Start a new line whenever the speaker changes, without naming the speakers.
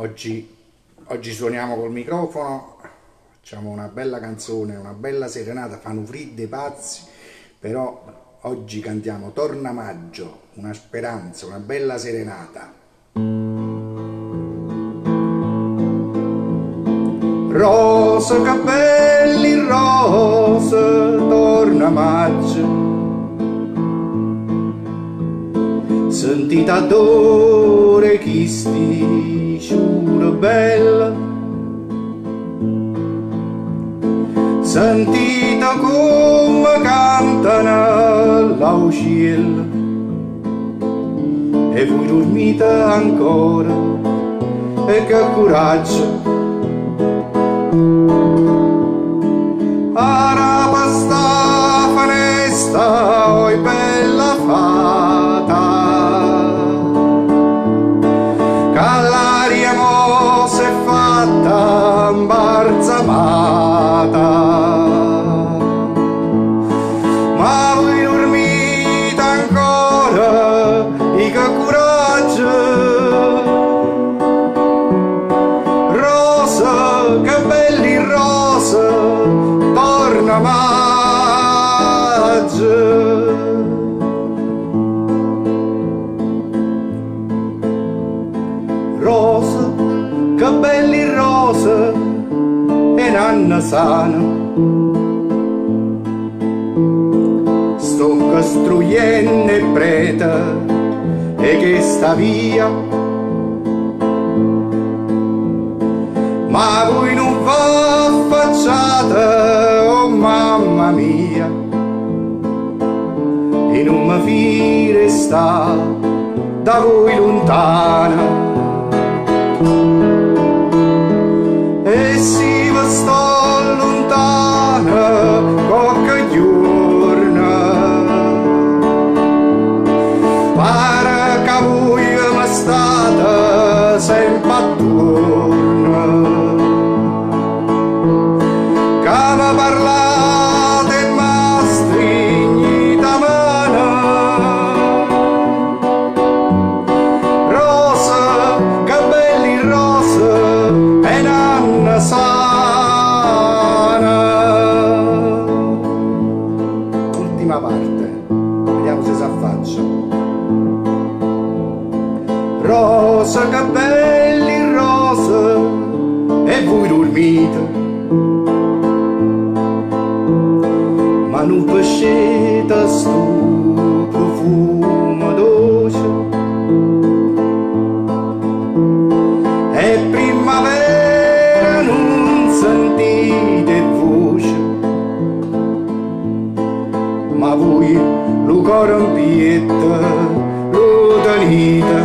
Oggi suoniamo col microfono, facciamo una bella canzone, una bella serenata, fanno freddi e pazzi, però oggi cantiamo Torna Maggio, una speranza, una bella serenata. Rosa, capelli rosa, torna maggio, sentita d'ore chi sti giuro bella, sentita come cantano l'auciello, e voi dormite ancora, e che coraggio. Arapa sta fanesta, oi bella fata, che l'aria mo s'è fatta imbalsamata, ma voi dormite ancora, e che coraggio. Rosa, capelli rosa, torna maggio. Rosa, capelli rosa e nanna sana, sto costruendo e preta e che sta via, ma voi non va affacciate, oh mamma mia, e non mi fire sta da voi lontana. E se vi sto lontana qualche giorno, pare che voi mi state sempre attorno, che mi parlate e mi stringete mano. Rosa, capelli rosa e nanna sana. Ultima parte, vediamo se si affaccia. Rosa, capelli rosa e voi dormite, ma non pescete sto profumo dolce. È primavera, non sentite voce, ma voi lo cuore in pietta lo tenete.